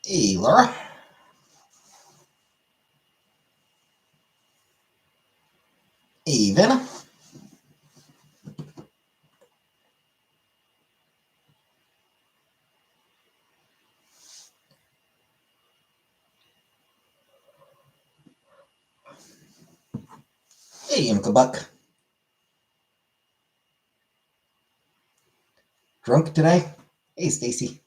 Hey, Laura. Hey, Vanna. Hey, Uncle Buck. Drunk today? Hey, Stacy.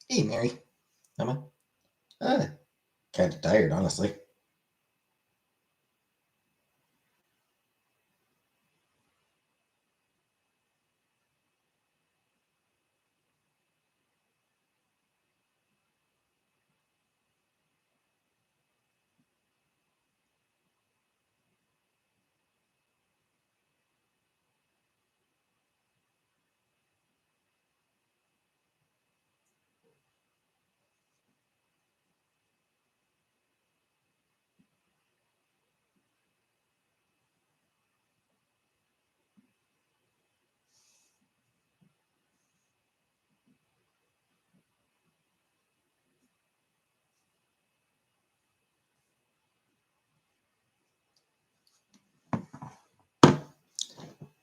Hey, Mary. Emma. Kind of tired, honestly.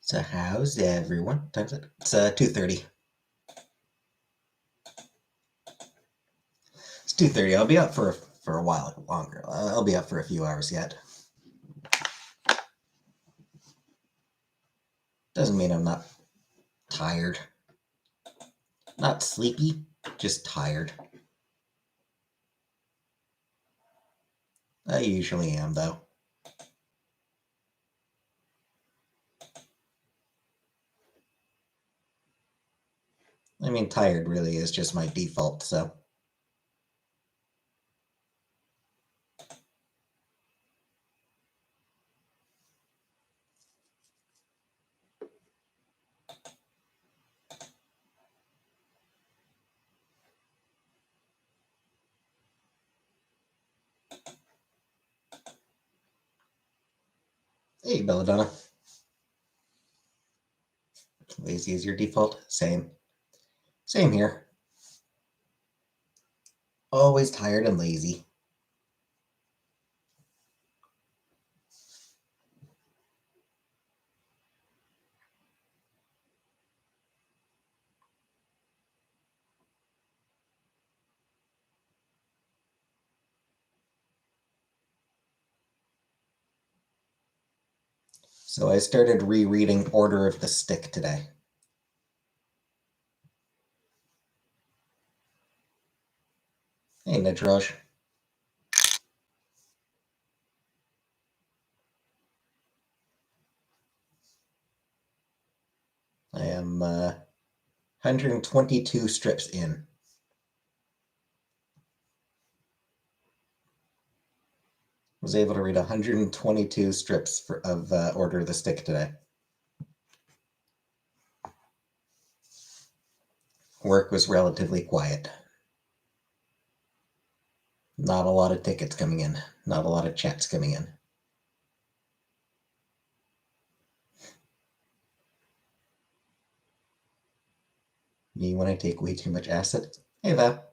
So how's everyone? Time's it? It's 2:30. It's 2:30. I'll be up for a while longer. I'll be up for a few hours yet. Doesn't mean I'm not tired. Not sleepy, just tired. I usually am, though. I mean, tired really is just my default, so. Hey, Belladonna. Lazy is your default? Same. Same here. Always tired and lazy. So I started rereading Order of the Stick today. Hey, Nidroj. I am 122 strips in. Was able to read 122 strips of Order of the Stick today. Work was relatively quiet. Not a lot of tickets coming in. Not a lot of chats coming in. Me when I take way too much acid. Hey, Val.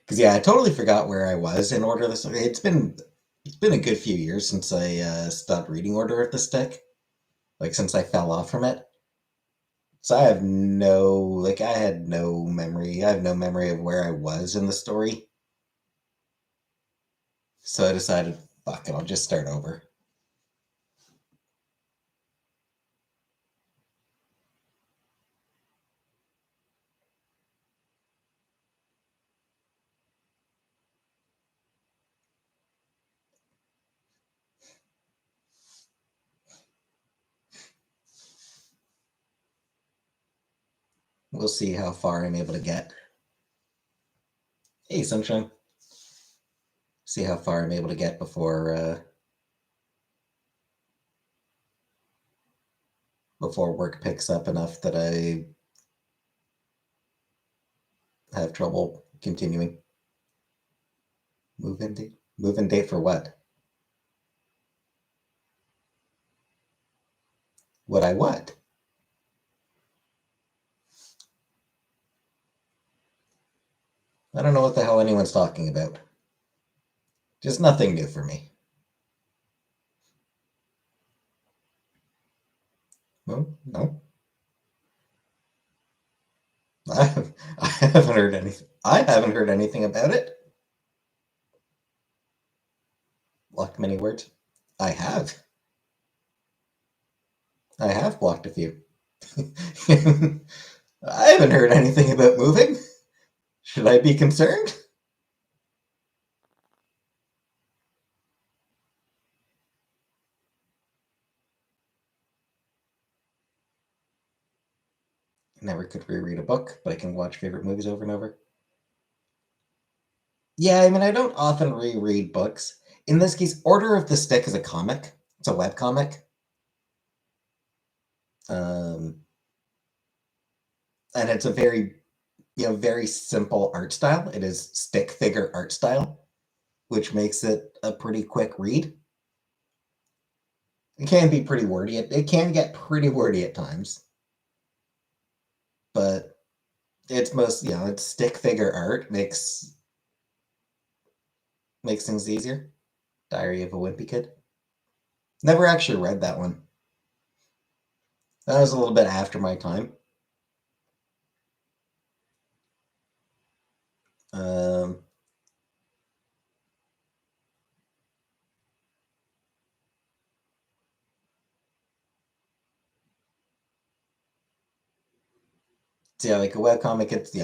Because, yeah, I totally forgot where I was in Order of the Stick. It's been It's been a good few years since I stopped reading Order of the Stick, like since I fell off from it. So I had no memory. I have no memory of where I was in the story. So I decided, fuck it, I'll just start over. We'll see how far I'm able to get. Hey, Sunshine. See how far I'm able to get before work picks up enough that I have trouble continuing. Move in date. Move in date for what? What I what? I don't know what the hell anyone's talking about. Just nothing new for me. No, no. I haven't heard anything. I haven't heard anything about it. Blocked many words. I have. I have blocked a few. I haven't heard anything about moving. Should I be concerned? I never could reread a book, but I can watch favorite movies over and over. Yeah, I mean, I don't often reread books. In this case, Order of the Stick is a comic. It's a web comic. Um, and it's a very simple art style. It is stick figure art style, which makes it a pretty quick read. It can be pretty wordy. It can get pretty wordy at times, but it's stick figure art makes things easier. Diary of a Wimpy Kid. Never actually read that one. That was a little bit after my time. Um, so yeah, like a webcomic, it's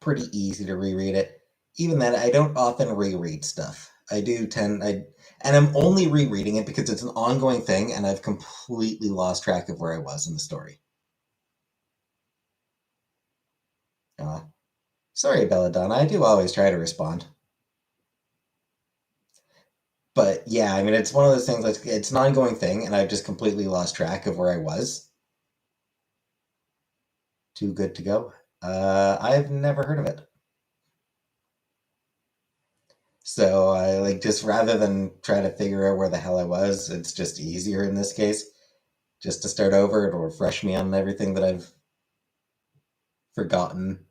pretty easy to reread it. Even then, I don't often reread stuff. And I'm only rereading it because it's an ongoing thing, and I've completely lost track of where I was in the story. Uh, Sorry, Belladonna. I do always try to respond. But yeah, I mean, it's one of those things. Like it's an ongoing thing, and I've just completely lost track of where I was. Too good to go. I've never heard of it. So I like just rather than try to figure out where the hell I was, it's just easier in this case just to start over. It'll refresh me on everything that I've forgotten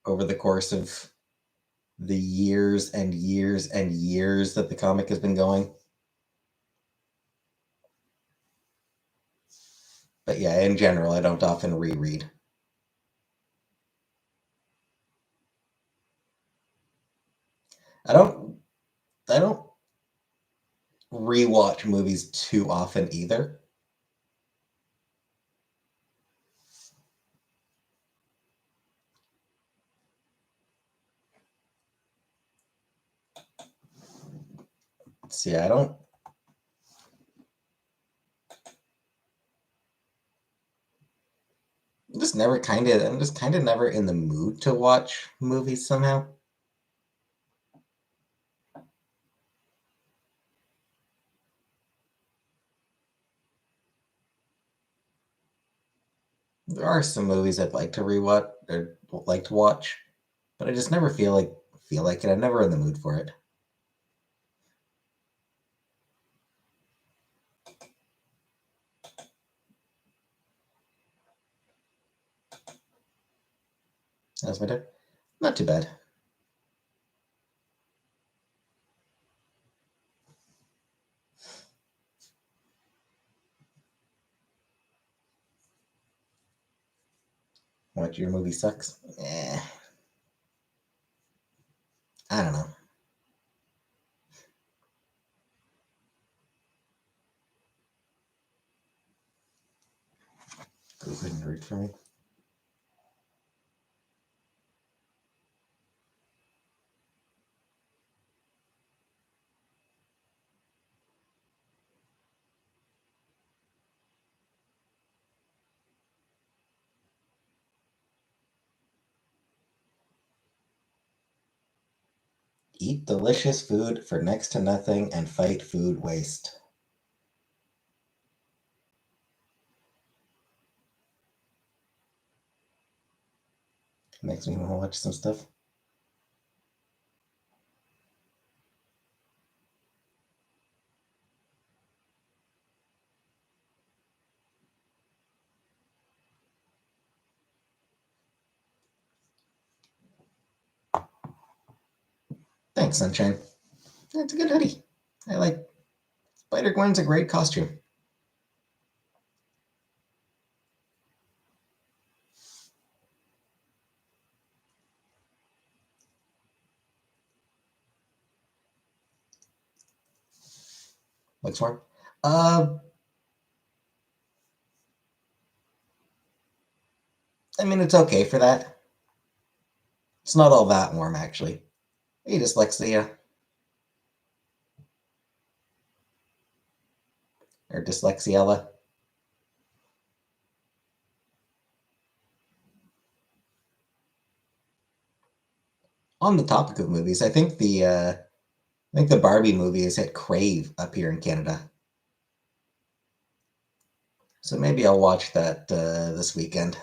over the course of the years and years and years that the comic has been going. But yeah, in general, I don't often reread. I don't I don't rewatch movies too often either. See, I don't I'm just kind of never in the mood to watch movies somehow. There are some movies I'd like to rewatch or like to watch, but I just never feel like it. I'm never in the mood for it. That's my day. Not too bad. What, your movie sucks? I don't know. Go ahead and read for me. Eat delicious food for next to nothing and fight food waste. Makes me want to watch some stuff. Thanks, Sunshine. That's a good hoodie. I like Spider Gwen's a great costume. Looks warm. I mean, it's okay for that. It's not all that warm, actually. Hey, dyslexia. Or dyslexiella. On the topic of movies, I think the Barbie movie has hit Crave up here in Canada. So maybe I'll watch that this weekend.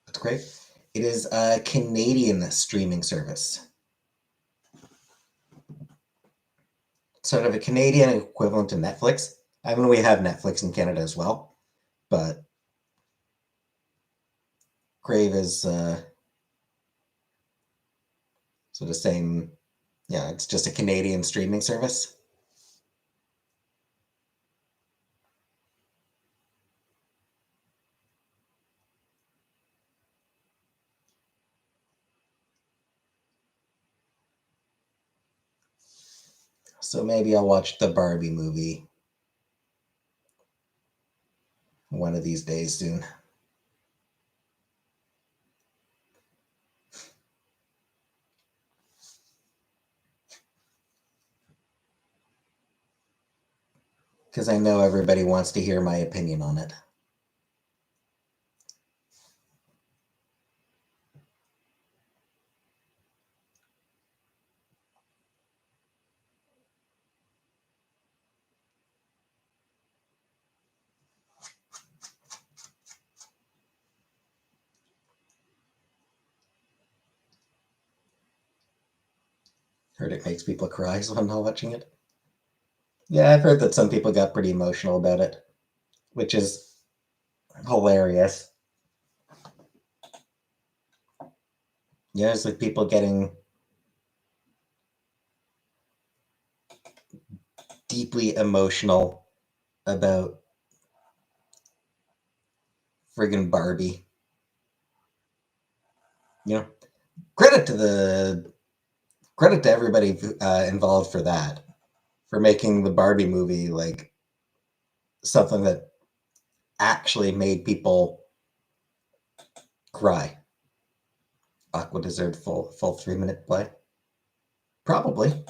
That's great. It is a Canadian streaming service. Sort of a Canadian equivalent to Netflix. I mean, we have Netflix in Canada as well, but Crave is sort of same. Yeah, it's just a Canadian streaming service. So maybe I'll watch the Barbie movie one of these days soon. Because I know everybody wants to hear my opinion on it. Heard it makes people cry, so I'm not watching it. Yeah, I've heard that some people got pretty emotional about it, which is hilarious. Yeah, it's like people getting deeply emotional about friggin' Barbie. You know, credit to the credit to everybody involved for that, for making the Barbie movie like something that actually made people cry. Aqua deserved full 3 minute play. Probably.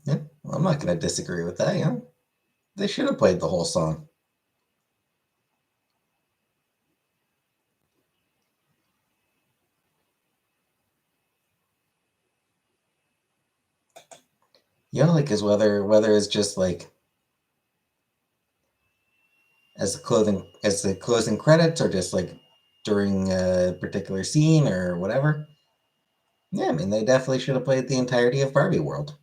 Yeah, well, I'm not going to disagree with that. Yeah, they should have played the whole song. You know, like, is whether it's just like as the closing credits, or just like during a particular scene or whatever. Yeah, I mean, they definitely should have played the entirety of Barbie World.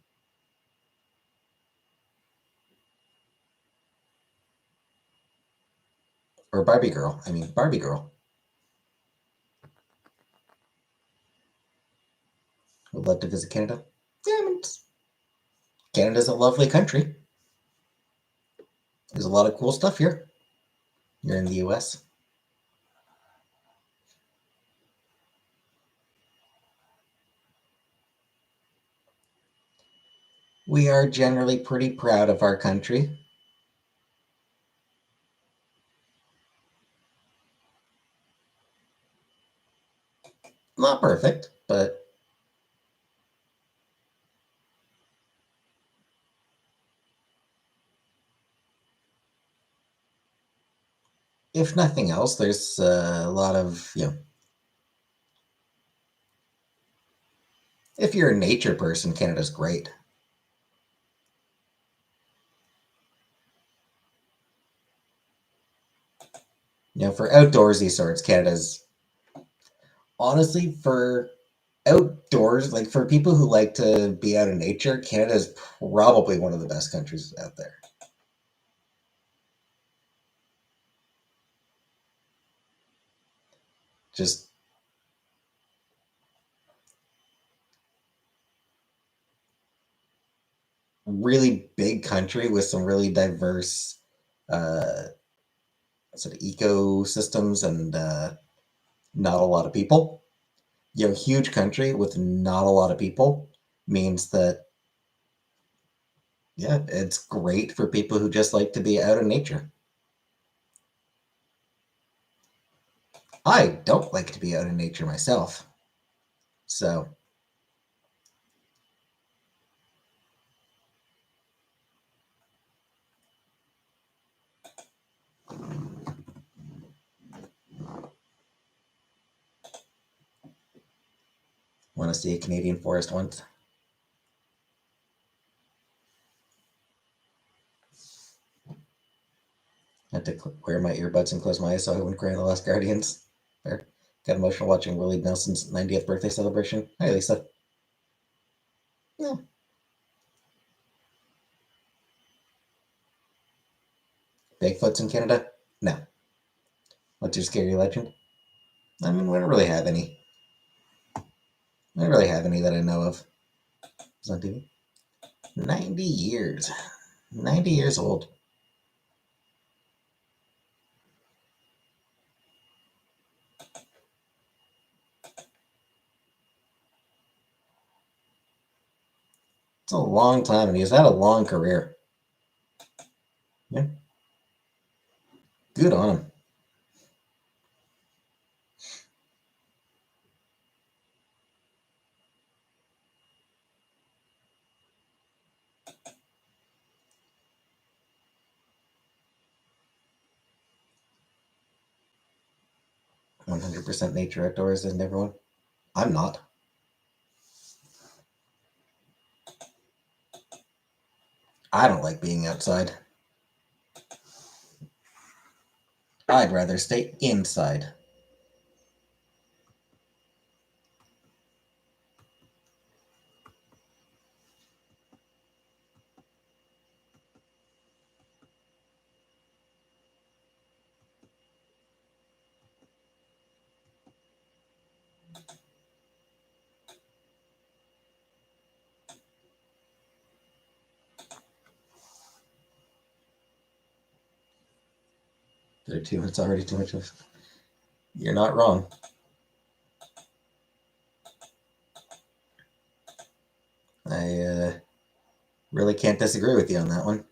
Or Barbie Girl. I mean, Barbie Girl. Would love to visit Canada. Yeah, I mean, Canada's a lovely country. There's a lot of cool stuff here. You're in the US. We are generally pretty proud of our country. Not perfect, but if nothing else, there's a lot of, if you're a nature person, Canada's great. For outdoorsy sorts, Canada's honestly for outdoors, like for people who like to be out in nature, Canada is probably one of the best countries out there. Just really big country with some really diverse uh, sort of ecosystems and not a lot of people. Huge country with not a lot of people means that, yeah, it's great for people who just like to be out in nature. I don't like to be out in nature myself. So, 'Want to see a Canadian forest once? Had to wear my earbuds and close my eyes so I wouldn't cry in The Last Guardians. There. Got emotional watching Willie Nelson's 90th birthday celebration. Hi, Lisa. Yeah. Bigfoots in Canada? No. What's your scary legend? I mean, we don't really have any. I don't really have any that I know of. It's on TV. 90 years. 90 years old. It's a long time, and he's had a long career. Yeah. Good on him. 100% nature outdoors, isn't everyone? I'm not. I don't like being outside. I'd rather stay inside. There too. It's already too much of. You're not wrong. I really can't disagree with you on that one.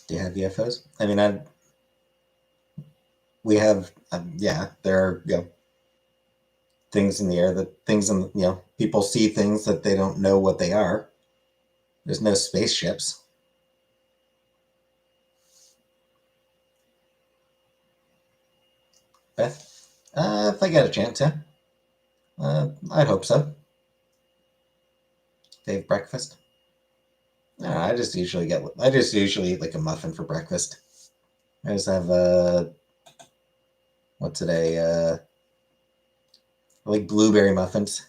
Do you have UFOs? I mean, we have, yeah, there are, things in the air that things in, people see things that they don't know what they are. There's no spaceships. Beth? If I get a chance, yeah. I'd hope so. They have breakfast. No, I just usually eat like a muffin for breakfast. I just have what's today? Like blueberry muffins.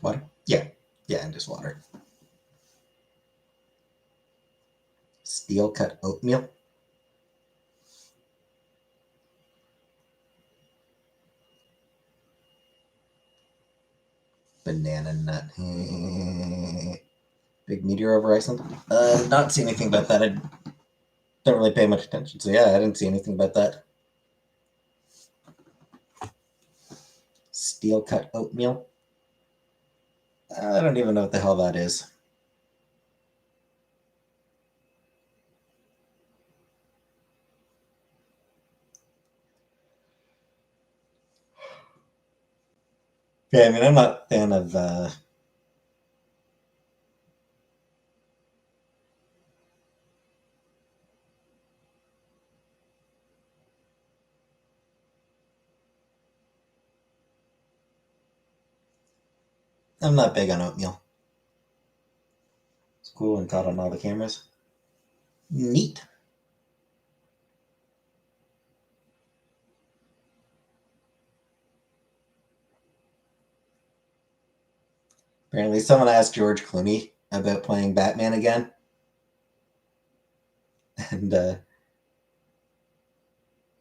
Water? Yeah. Yeah, and just water. Steel cut oatmeal. Banana nut. Big meteor over Iceland. Did not see anything about that. I don't really pay much attention. So yeah, I didn't see anything about that. Steel cut oatmeal. I don't even know what the hell that is. Yeah, I mean, I'm not a fan of. I'm not big on oatmeal. It's cool and caught on all the cameras. Neat. Apparently, someone asked George Clooney about playing Batman again, and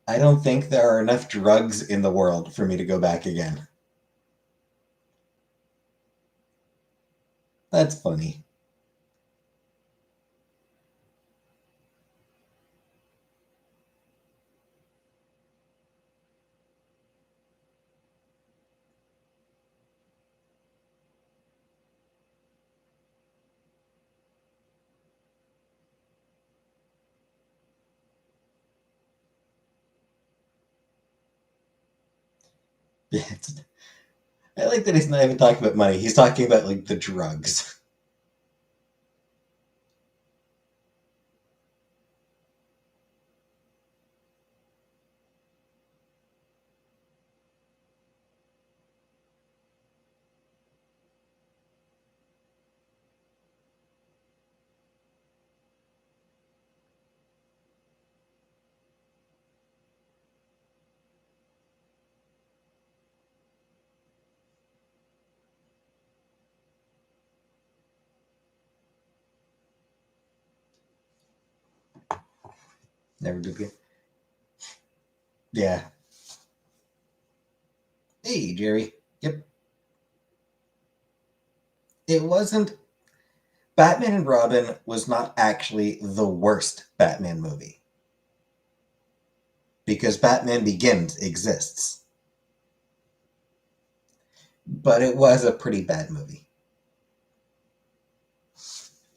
I don't think there are enough drugs in the world for me to go back again. That's funny. Yeah, I like that he's not even talking about money. He's talking about like the drugs. Never did good. Yeah. Hey, Jerry. Yep. It wasn't. Batman and Robin was not actually the worst Batman movie because Batman Begins exists, but it was a pretty bad movie.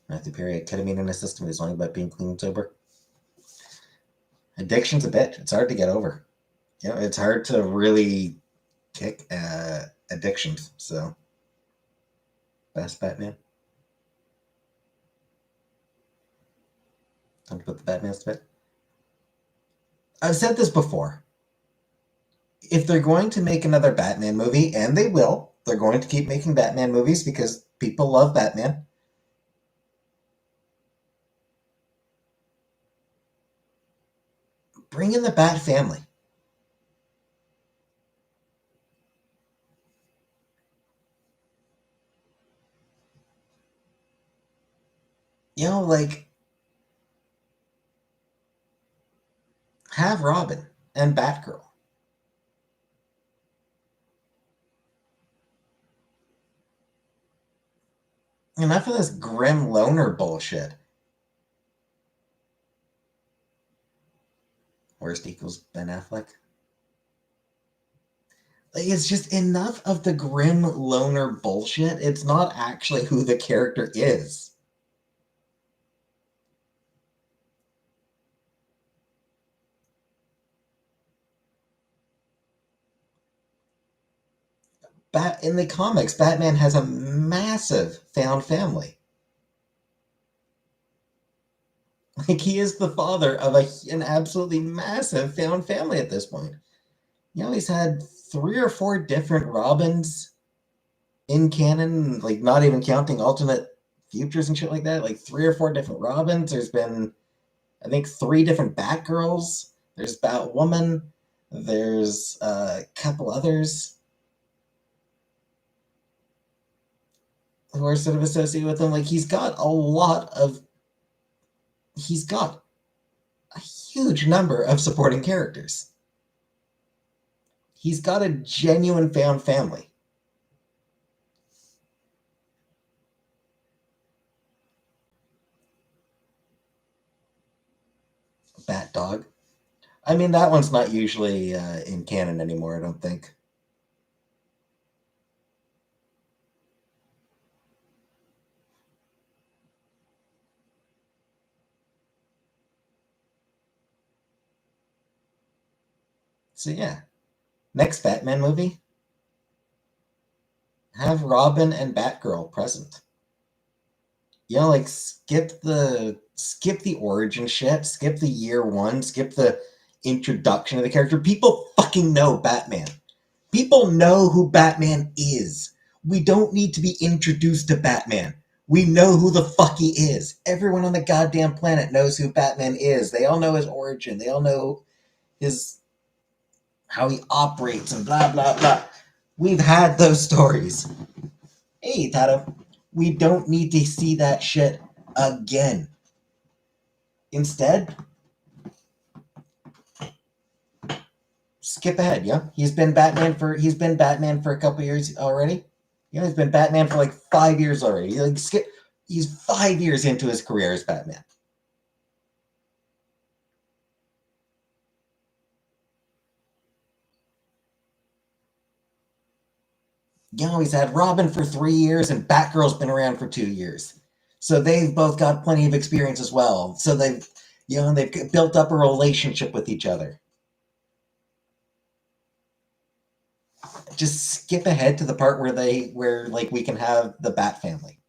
Matthew Perry had ketamine in his system. He's only about being clean and sober. Addiction's a bitch. It's hard to get over. You know, it's hard to really kick addictions. So, best Batman. Time to put the Batmans to bed. I've said this before. If they're going to make another Batman movie, and they will, they're going to keep making Batman movies because people love Batman. Bring in the Bat family. You know, like have Robin and Batgirl. Enough of this grim loner bullshit. Worst equals Ben Affleck. Like, it's just enough of the grim loner bullshit. It's not actually who the character is. In the comics, Batman has a massive found family. Like, he is the father of an absolutely massive found family at this point. He's had 3 or 4 different Robins in canon, like not even counting alternate futures and shit like that. Like 3 or 4 different Robins. There's been, I think, 3 different Batgirls. There's Batwoman. There's a couple others who are sort of associated with him. Like, he's got a huge number of supporting characters. He's got a genuine found family. Bat Dog. I mean, that one's not usually in canon anymore, I don't think. So, yeah. Next Batman movie, have Robin and Batgirl present. Like, skip the origin shit, skip the year one, skip the introduction of the character. People fucking know Batman. People know who Batman is. We don't need to be introduced to Batman. We know who the fuck he is. Everyone on the goddamn planet knows who Batman is. They all know his origin. They all know his how he operates and blah blah blah. We've had those stories. Hey, Tato, we don't need to see that shit again. Instead, skip ahead. Yeah, he's been Batman for a couple years already. He's been Batman for like 5 years already. Like, skip. He's 5 years into his career as Batman. He's had Robin for 3 years and Batgirl's been around for 2 years. So they've both got plenty of experience as well. So they've built up a relationship with each other. Just skip ahead to the part where like we can have the Bat family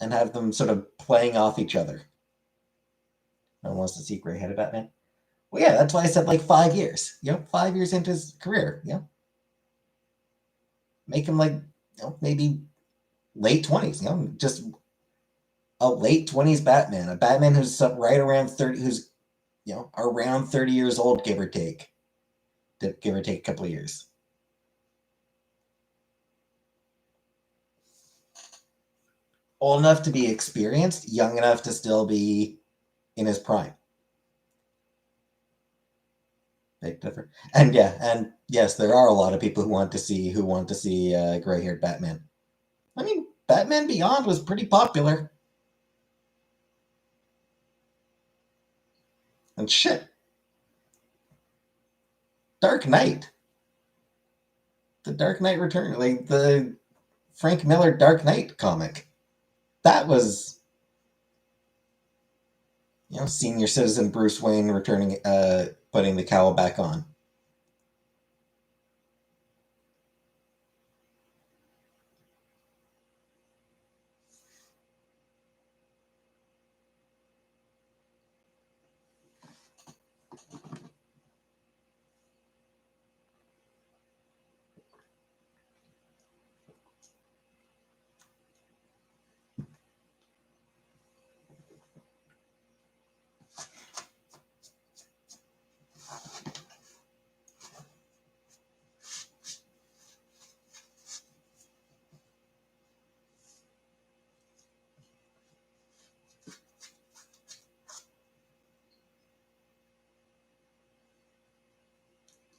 and have them sort of playing off each other. No one wants to see gray-headed Batman. Well, yeah, that's why I said like 5 years. 5 years into his career. Make him like maybe late 20s. Just a late 20s Batman, a Batman who's right around 30, who's around 30 years old, give or take a couple of years. Old enough to be experienced, young enough to still be in his prime. Big difference. And yes, there are a lot of people who want to see gray-haired Batman. I mean, Batman Beyond was pretty popular. And shit, Dark Knight, the Dark Knight Return, like the Frank Miller Dark Knight comic, that was senior citizen Bruce Wayne returning, putting the cowl back on.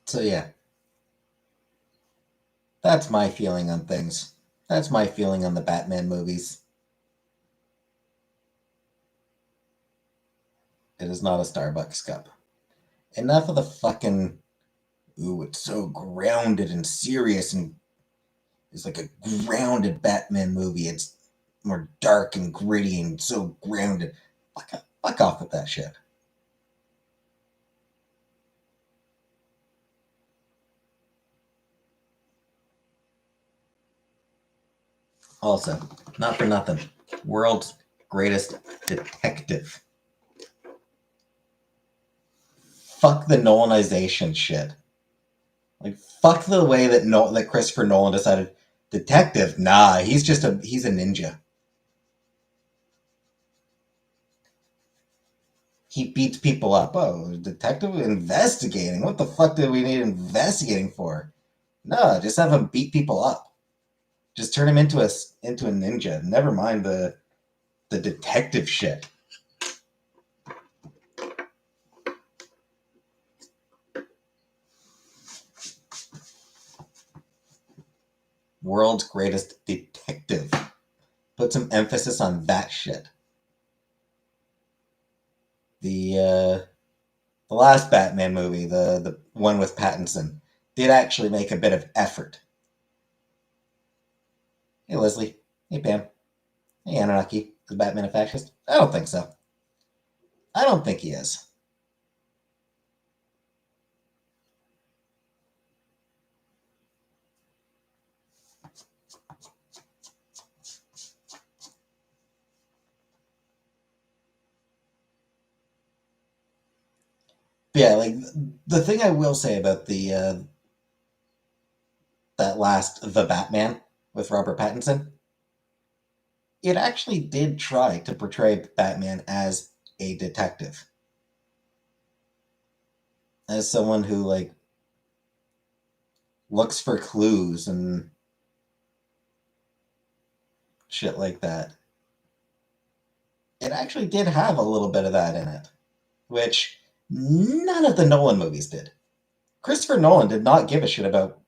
So yeah, That's my feeling on things. That's my feeling on the Batman movies. It is not a Starbucks cup. Enough of the fucking, ooh, it's so grounded and serious, and it's like a grounded Batman movie. It's more dark and gritty and so grounded. Fuck off with that shit. Also, not for nothing, world's greatest detective. Fuck the Nolanization shit. Like, fuck the way that Christopher Nolan decided detective. Nah, he's a ninja. He beats people up. Oh, detective investigating. What the fuck did we need investigating for? No, just have him beat people up. Just turn him into a ninja. Never mind the detective shit. World's greatest detective. Put some emphasis on that shit. The last Batman movie, the one with Pattinson, did actually make a bit of effort. Hey Leslie. Hey Pam. Hey Anunnaki. Is Batman a fascist? I don't think so. I don't think he is. But yeah, like the thing I will say about the that last The Batman with Robert Pattinson, it actually did try to portray Batman as a detective, as someone who like looks for clues and shit like that. It actually did have a little bit of that in it, which none of the Nolan movies did. Christopher Nolan did not give a shit about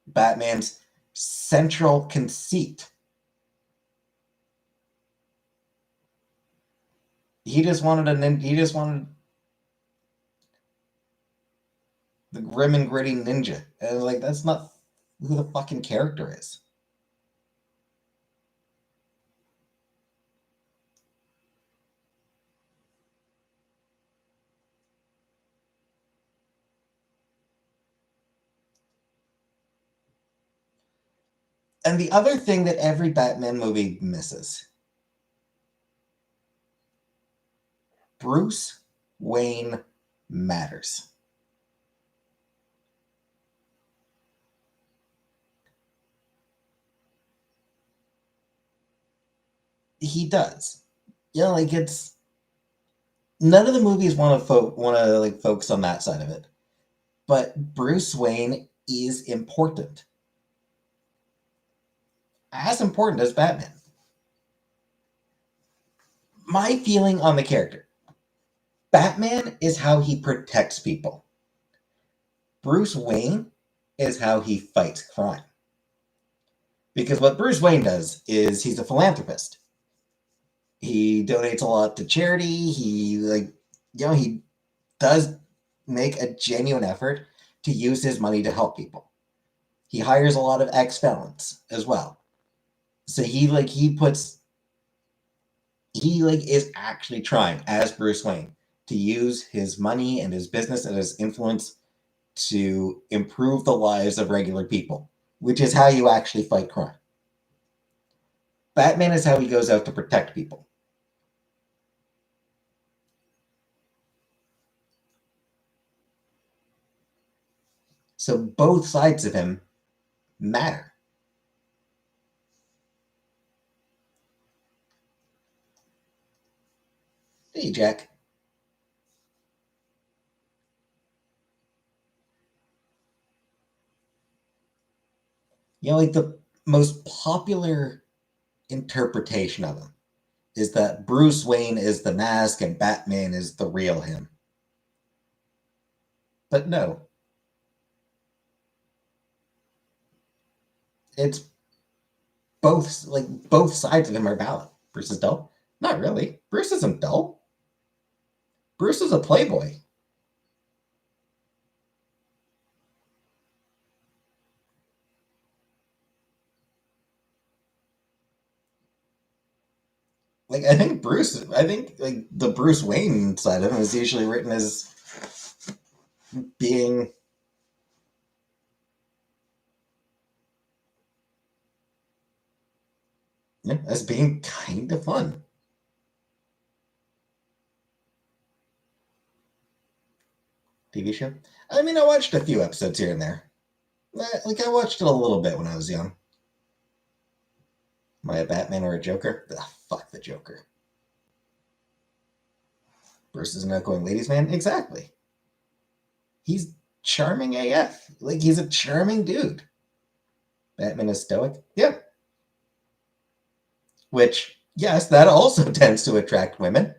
Batman's central conceit. He just wanted the grim and gritty ninja. And like that's not who the fucking character is. And the other thing that every Batman movie misses, Bruce Wayne matters. He does. You know, like it's none of the movies want to like focus on that side of it, but Bruce Wayne is important, as important as Batman. My feeling on the character: Batman is how he protects people. Bruce Wayne is how he fights crime. Because what Bruce Wayne does is he's a philanthropist. He donates a lot to charity. He does make a genuine effort to use his money to help people. He hires a lot of ex-felons as well. So he is actually trying as Bruce Wayne to use his money and his business and his influence to improve the lives of regular people, which is how you actually fight crime. Batman is how he goes out to protect people. So both sides of him matter. Hey, Jack. You know, like the most popular interpretation of him is that Bruce Wayne is the mask and Batman is the real him. But no, it's both sides of him are valid. Bruce is dull? Not really. Bruce isn't dull. Bruce is a playboy. Like I think like the Bruce Wayne side of him is usually written as being as being kind of fun. TV show. I mean, I watched a few episodes here and there. Like I watched it a little bit when I was young. Am I a Batman or a Joker? Ugh, fuck the Joker. Bruce is an outgoing ladies' man. Exactly. He's charming AF. Like he's a charming dude. Batman is stoic. Yeah. Which, yes, that also tends to attract women.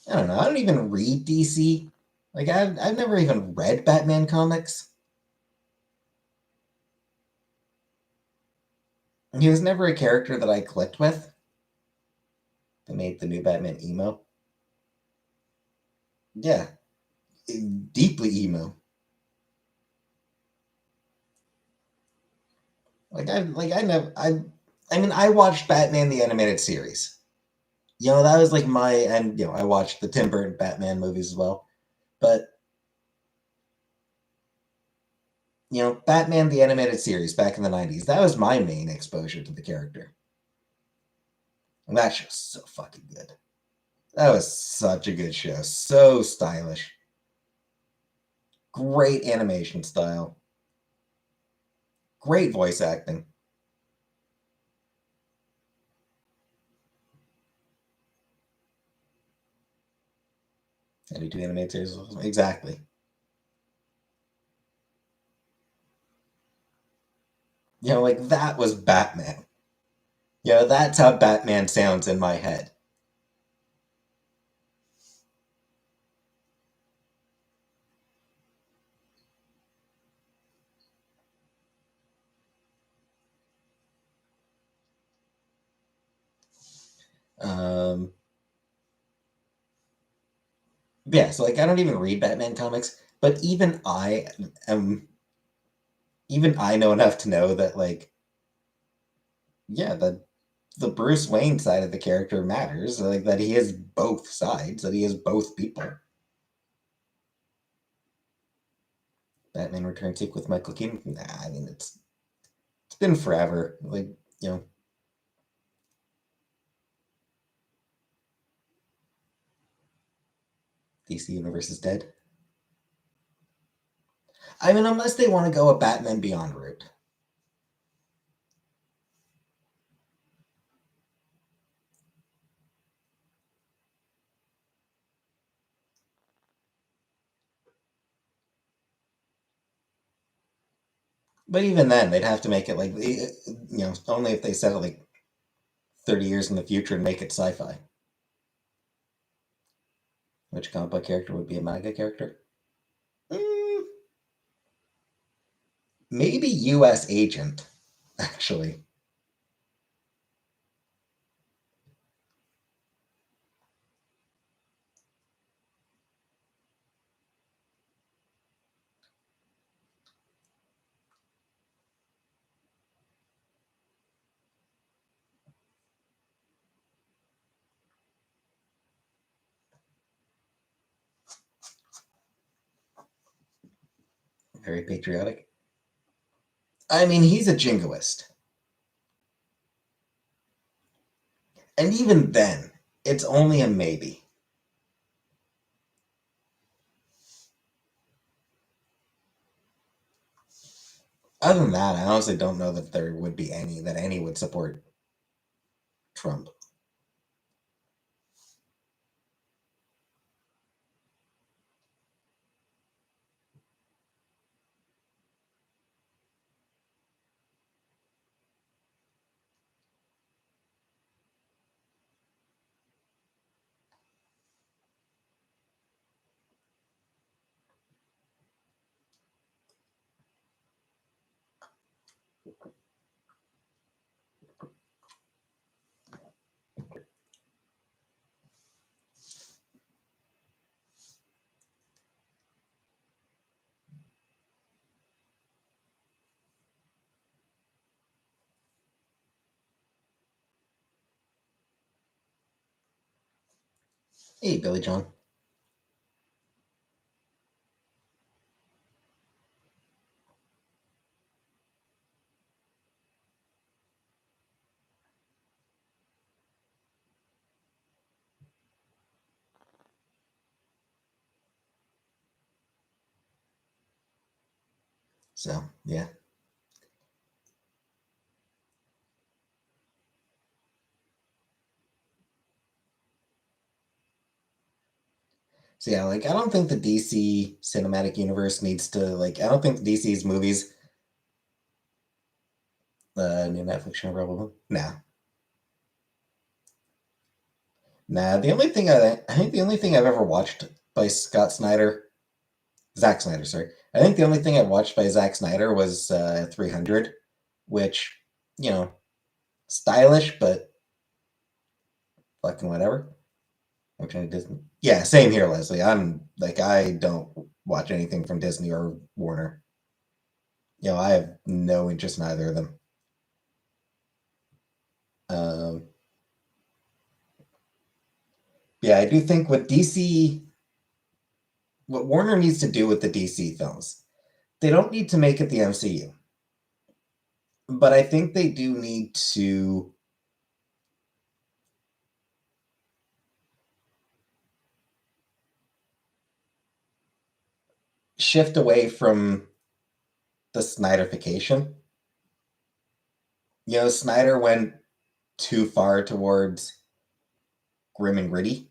I don't know. I don't even read DC. Like I've never even read Batman comics. He was never a character that I clicked with. That made the new Batman emo. Yeah, deeply emo. I never I mean I watched Batman the animated series. You know, that was like my and you know, I watched the Tim Burton Batman movies as well. But you know, Batman the animated series back in the 90s, that was my main exposure to the character. And that show's so fucking good. That was such a good show. So stylish. Great animation style. Great voice acting. And do animated series. Exactly. You know, like that was Batman. You know, that's how Batman sounds in my head. Um, yeah, so like I don't even read Batman comics, but am even I know enough to know that like yeah, the Bruce Wayne side of the character matters, like that he is both sides, that he is both people. Batman Returns with Michael Keaton. Nah, I mean it's been forever. Like you know, DC Universe is dead. I mean, unless they want to go a Batman Beyond route. But even then, they'd have to make it like only if they set it like 30 years in the future and make it sci-fi. Which comic book character would be a MAGA character? Mm, maybe U.S. Agent, actually. Very patriotic. I mean, he's a jingoist. And even then, it's only a maybe. Other than that, I honestly don't know that there would be any would support Trump. Hey, Billy John. So, yeah. So, yeah, like, I don't think the DC cinematic universe needs to, like, I don't think DC's movies, the new Netflix show, probably. Nah. Nah, I think the only thing I've ever watched by Zack Snyder, sorry. I think the only thing I watched by Zack Snyder was 300, which, you know, stylish, but fucking whatever. I'm trying to Disney. Yeah, same here, Leslie. I'm like, I don't watch anything from Disney or Warner. I have no interest in either of them. Um, yeah, I do think what Warner needs to do with the DC films, they don't need to make it the MCU, but I think they do need to shift away from the Snyderification. Snyder went too far towards grim and gritty,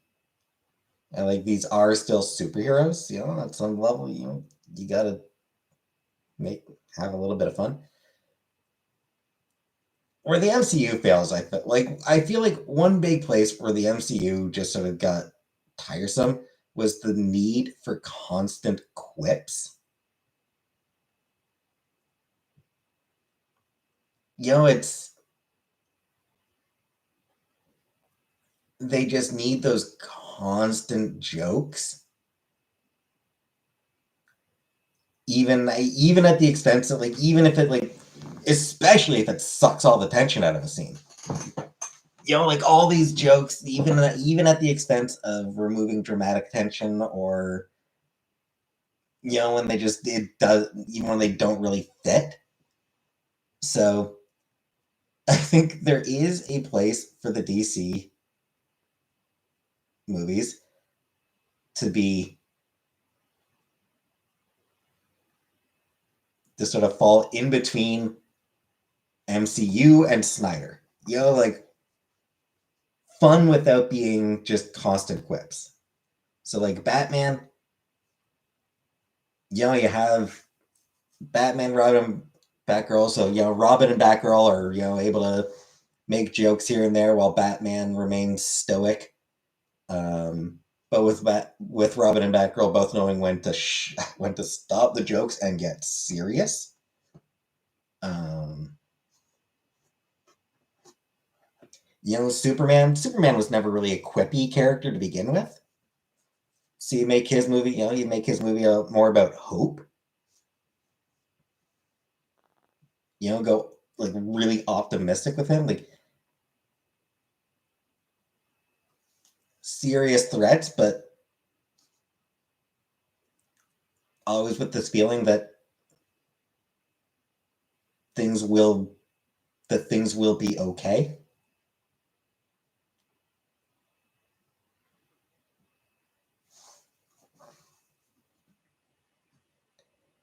and like these are still superheroes. At some level, you gotta make have a little bit of fun. Where the MCU fails, I feel like one big place where the MCU just sort of got tiresome was the need for constant quips. It's they just need those constant jokes, even at the expense of like even if it like especially if it sucks all the tension out of a scene. Like all these jokes, even at the expense of removing dramatic tension, or when they just it does even when they don't really fit. So I think there is a place for the DC movies to be to sort of fall in between MCU and Snyder. Like fun without being just constant quips. So like Batman, you have Batman, Robin, Batgirl. So Robin and Batgirl are able to make jokes here and there while Batman remains stoic. But with Robin and Batgirl both knowing when to stop the jokes and get serious. Um, Superman was never really a quippy character to begin with. So you make his movie more about hope. Go like really optimistic with him, like serious threats, but always with this feeling that things will things will be okay.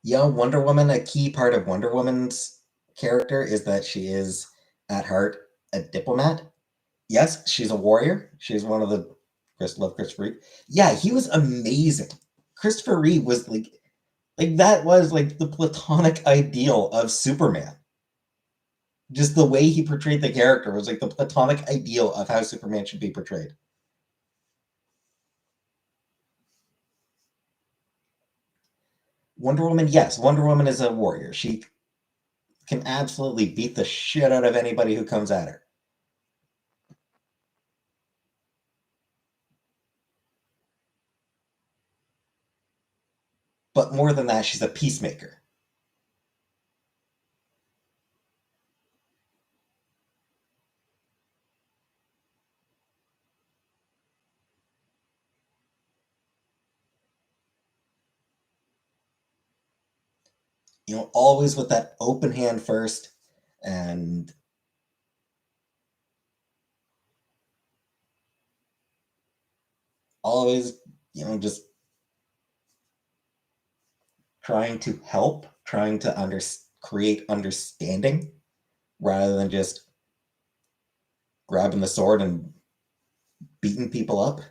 Wonder Woman, a key part of Wonder Woman's character is that she is at heart a diplomat. Yes, she's a warrior. She's one of the Christopher Reeve. Yeah, he was amazing. Christopher Reeve was like that was like the platonic ideal of Superman. Just the way he portrayed the character was like the platonic ideal of how Superman should be portrayed. Wonder Woman, yes, Wonder Woman is a warrior. can absolutely beat the shit out of anybody who comes at her. But more than that, she's a peacemaker. Always with that open hand first, and always, just trying to help, trying to create understanding rather than just grabbing the sword and beating people up.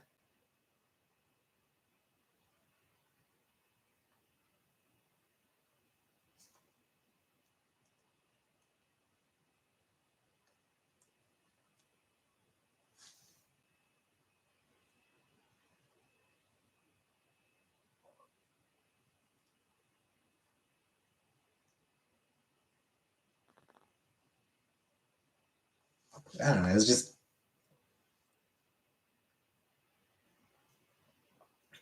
I don't know. It's just,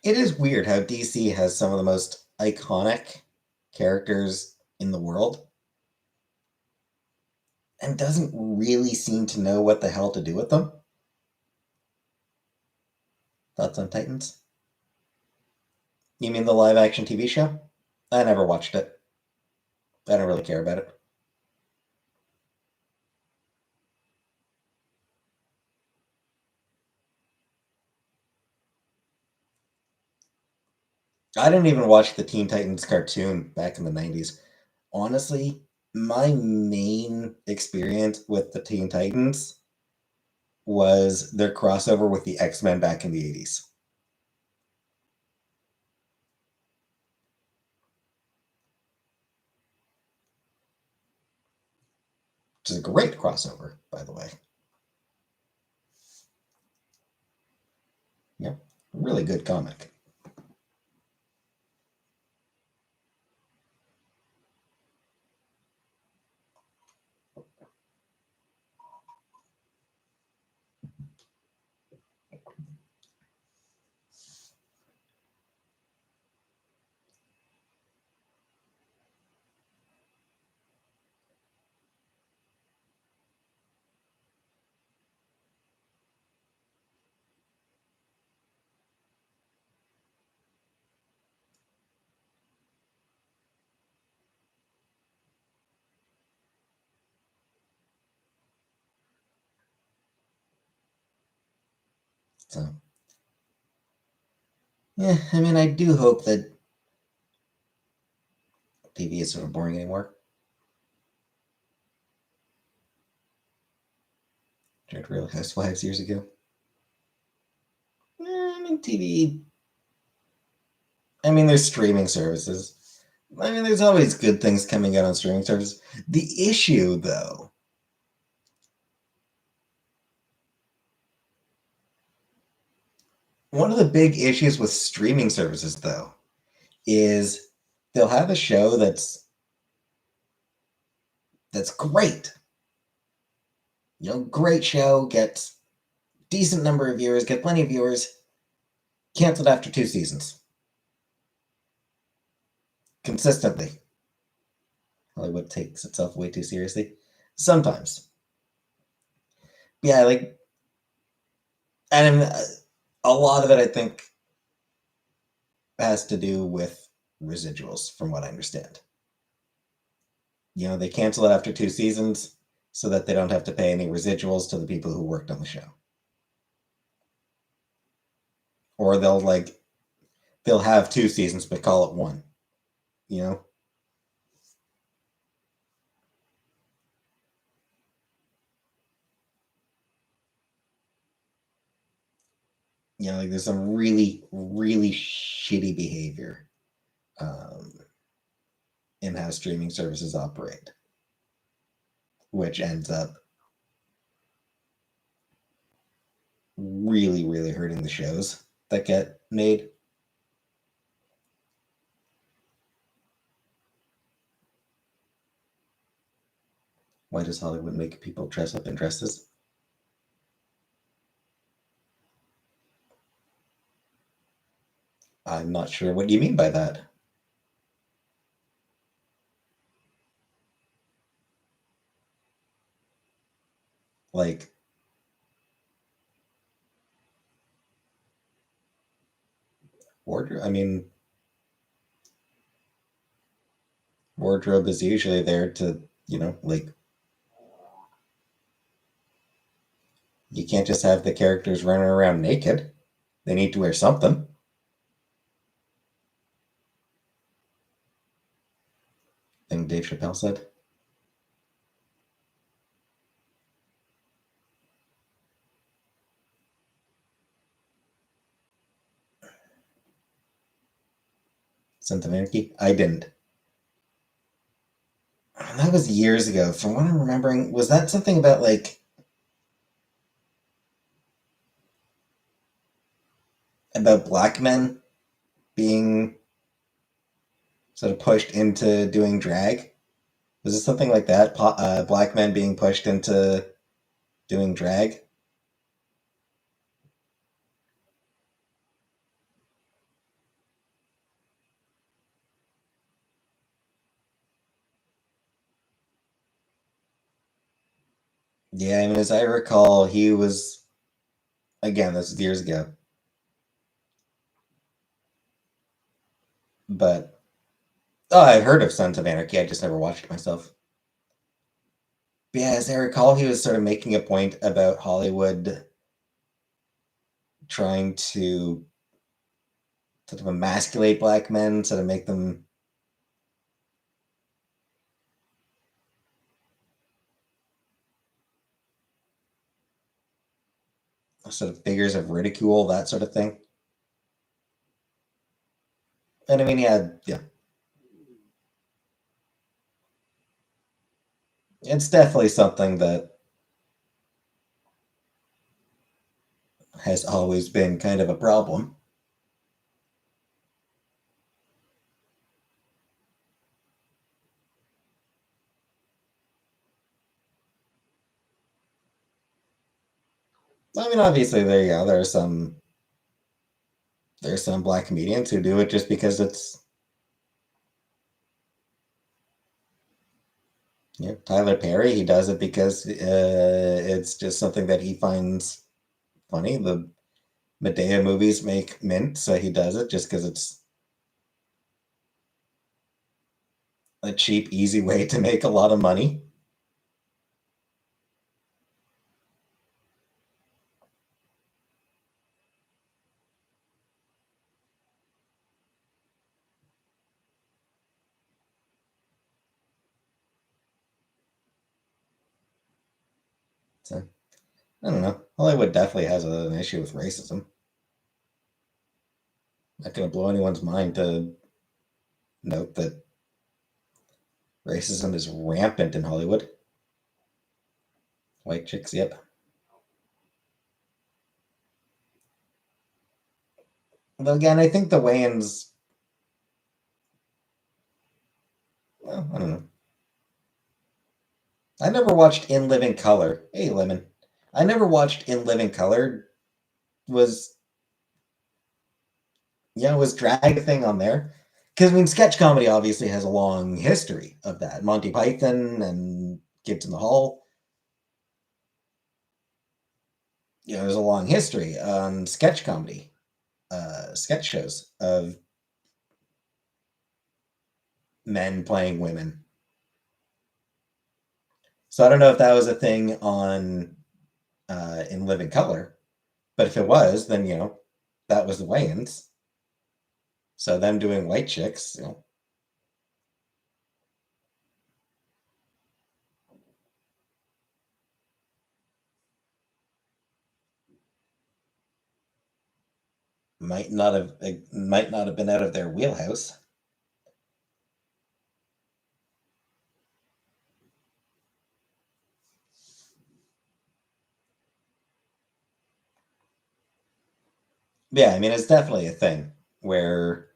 it is weird how DC has some of the most iconic characters in the world and doesn't really seem to know what the hell to do with them. Thoughts on Titans? You mean the live action TV show? I never watched it. I don't really care about it. I didn't even watch the Teen Titans cartoon back in the 90s. Honestly, my main experience with the Teen Titans was their crossover with the X-Men back in the 80s. Which is a great crossover, by the way. Yeah, really good comic. So, yeah, I mean, I do hope that TV is sort of boring anymore. Tried Real Housewives years ago. I mean, TV. I mean, there's streaming services. I mean, there's always good things coming out on streaming services. The issue, though, one of the big issues with streaming services, though, is they'll have a show that's great. Great show, gets decent number of viewers, get plenty of viewers, canceled after 2 seasons. Consistently. Hollywood takes itself way too seriously. Sometimes. Yeah, and a lot of it, I think, has to do with residuals, from what I understand. They cancel it after 2 seasons so that they don't have to pay any residuals to the people who worked on the show. Or they'll have 2 seasons but call it one. You know? There's some really, really shitty behavior in how streaming services operate, which ends up really, really hurting the shows that get made. Why does Hollywood make people dress up in dresses? I'm not sure what you mean by that. Like, wardrobe? I mean, wardrobe is usually there to, like, you can't just have the characters running around naked. They need to wear something. Thing Dave Chappelle said. Sons of Anarchy? I didn't. That was years ago. From what I'm remembering, was that something about like about black men being sort of pushed into doing drag? Was it something like that? Black men being pushed into doing drag? Yeah, I mean, as I recall, he was again. This was years ago, but oh, I've heard of Sons of Anarchy. I just never watched it myself. But yeah, as I recall, he was sort of making a point about Hollywood trying to sort of emasculate black men, sort of make them sort of figures of ridicule, that sort of thing. And I mean, yeah, it's definitely something that has always been kind of a problem. I mean, obviously, there you go. There's some black comedians who do it just because it's Tyler Perry. He does it because it's just something that he finds funny. The Medea movies make mint, so he does it just because it's a cheap, easy way to make a lot of money. So I don't know. Hollywood definitely has an issue with racism. Not going to blow anyone's mind to note that racism is rampant in Hollywood. White chicks, yep. Though again, I think the Wayans, well, I don't know. I never watched In Living Color. Hey, Lemon. I never watched In Living Color. Was was drag a thing on there? Because I mean, sketch comedy obviously has a long history of that. Monty Python and Kids in the Hall. There's a long history on sketch comedy, sketch shows of men playing women. So I don't know if that was a thing on In Living Color, but if it was, then that was the Wayans. So them doing white chicks, might not have been out of their wheelhouse. Yeah, I mean it's definitely a thing where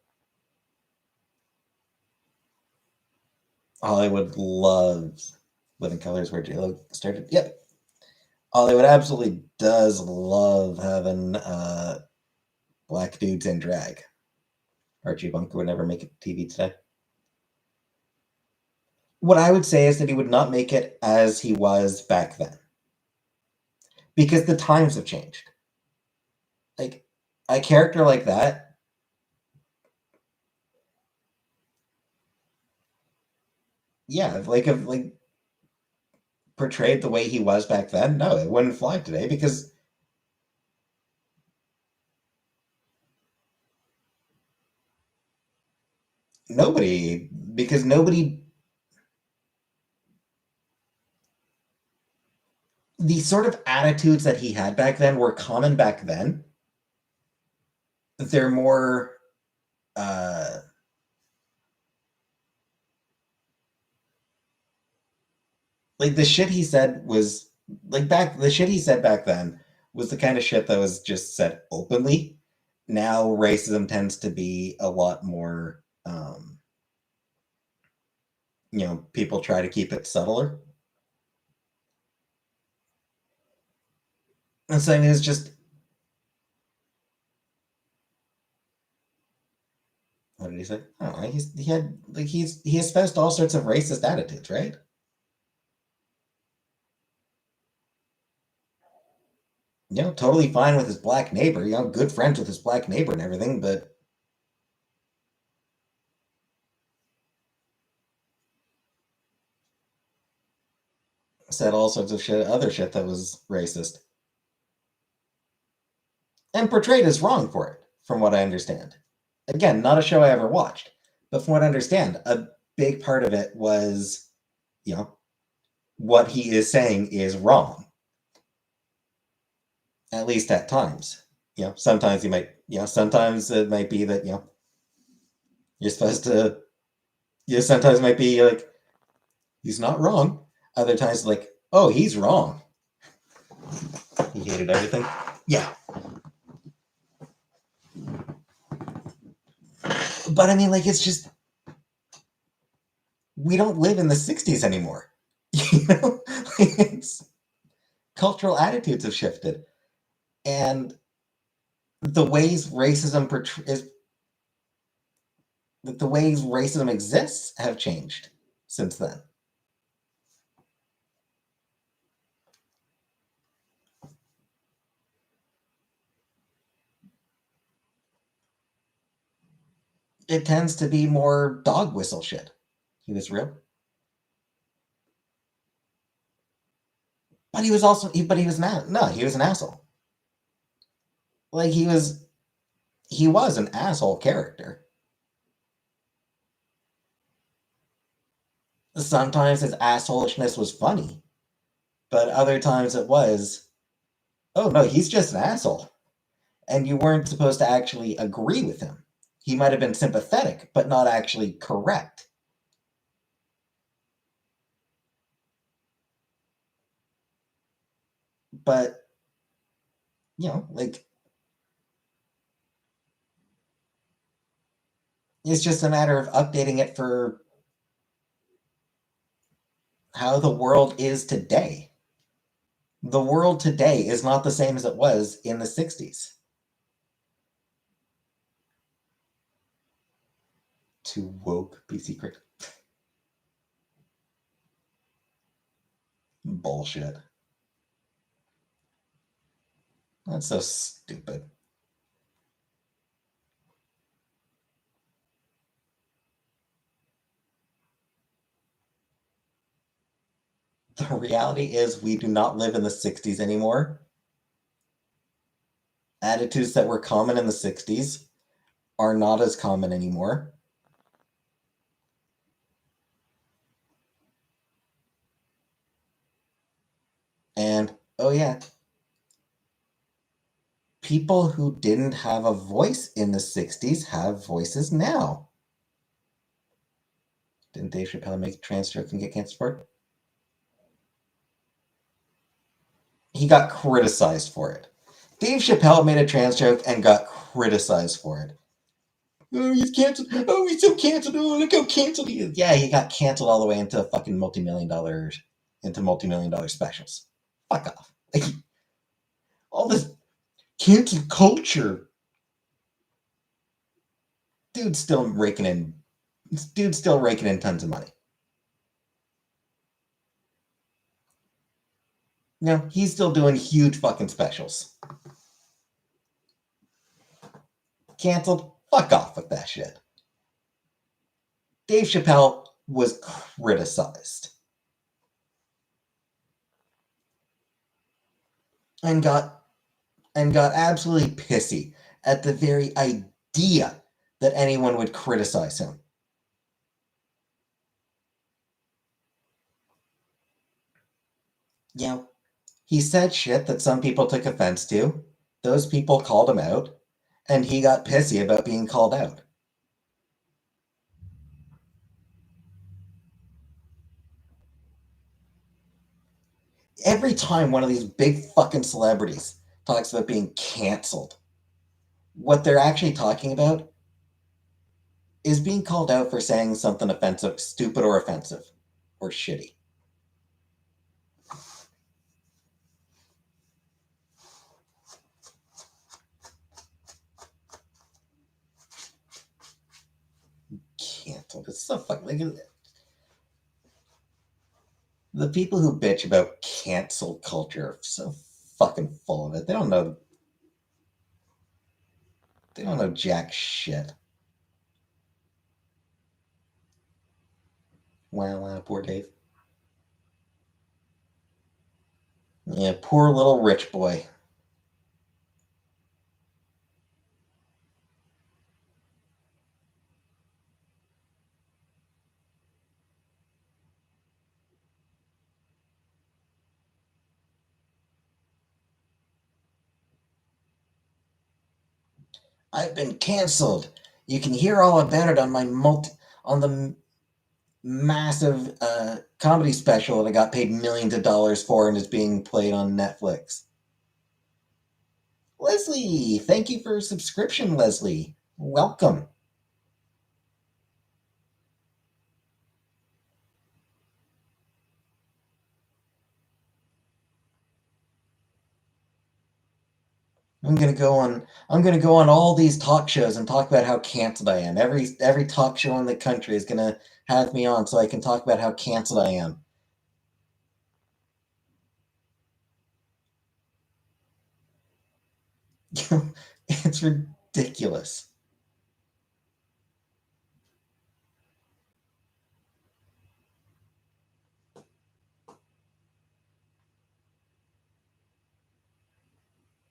Hollywood loves. Living Color is where J-Lo started. Yep. Hollywood absolutely does love having black dudes in drag. Archie Bunker would never make it to TV today. What I would say is that he would not make it as he was back then. Because the times have changed. Like, a character like that, yeah, if portrayed the way he was back then, no, it wouldn't fly today because nobody, because nobody, the sort of attitudes that he had back then were common back then. They're more, uh, like the shit he said was the shit he said back then was the kind of shit that was just said openly. Now racism tends to be a lot more, people try to keep it subtler. And so I mean, it's just, what did he say? I don't know. He espoused all sorts of racist attitudes, right? Totally fine with his black neighbor. Good friends with his black neighbor and everything, but said all sorts of shit, other shit that was racist, and portrayed as wrong for it, from what I understand. Again, not a show I ever watched, but from what I understand, a big part of it was, you know, what he is saying is wrong, at least at times. Sometimes he might, sometimes it might be that, you're supposed to, sometimes it might be like, he's not wrong. Other times, like, oh, he's wrong. He hated everything. Yeah. But I mean, like, it's just, we don't live in the 60s anymore. It's, cultural attitudes have shifted. And the ways the ways racism exists have changed since then. It tends to be more dog whistle shit. He was real. But he was also, but he was not, no, he was an asshole. Like, he was an asshole character. Sometimes his assholishness was funny, but other times it was, oh no, he's just an asshole. And you weren't supposed to actually agree with him. He might have been sympathetic, but not actually correct. But, like, it's just a matter of updating it for how the world is today. The world today is not the same as it was in the 60s. Too woke, be secret. Bullshit. That's so stupid. The reality is, we do not live in the 60s anymore. Attitudes that were common in the 60s are not as common anymore. And, oh yeah, people who didn't have a voice in the 60s have voices now. Didn't Dave Chappelle make a trans joke and get canceled for it? He got criticized for it. Dave Chappelle made a trans joke and got criticized for it. Oh, he's canceled. Oh, he's so canceled. Oh, look how canceled he is. Yeah, he got canceled all the way into a fucking multi-million-dollar into multi-million-dollar specials. Fuck off. Like, all this cancel culture. Dude's still raking in tons of money. No, he's still doing huge fucking specials. Canceled? Fuck off with that shit. Dave Chappelle was criticized and got absolutely pissy at the very idea that anyone would criticize him. You know, he said shit that some people took offense to. Those people called him out, and he got pissy about being called out. Every time one of these big fucking celebrities talks about being canceled, what they're actually talking about is being called out for saying something offensive, stupid or offensive, or shitty. Canceled. It's so fucking. Like, the people who bitch about cancel culture are so fucking full of it. They don't know. They don't know jack shit. Well, poor Dave. Yeah, poor little rich boy. I've been canceled. You can hear all about it on my on the massive comedy special that I got paid millions of dollars for and is being played on Netflix. Leslie, thank you for your subscription, Leslie. Welcome. I'm gonna go on all these talk shows and talk about how canceled I am. Every talk show in the country is gonna have me on so I can talk about how canceled I am. It's ridiculous.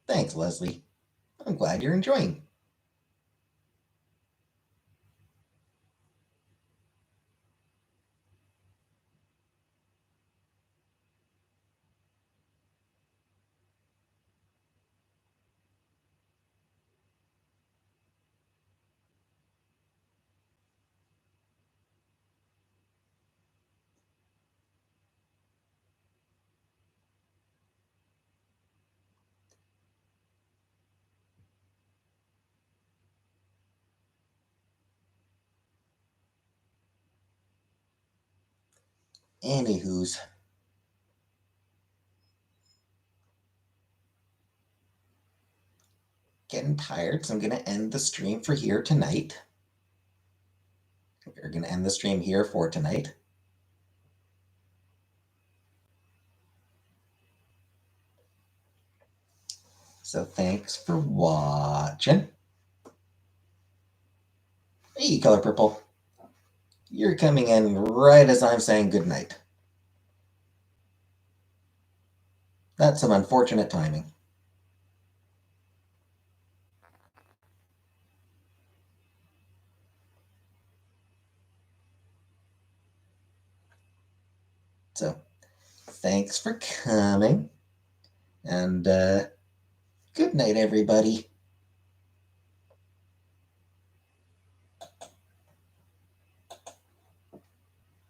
Thanks, Leslie. I'm glad you're enjoying. Anywho's. Getting tired, so I'm gonna end the stream for here tonight. We're gonna end the stream here for tonight. So thanks for watching. Hey, Color Purple. You're coming in right as I'm saying goodnight. That's some unfortunate timing. So, thanks for coming. And good night, everybody.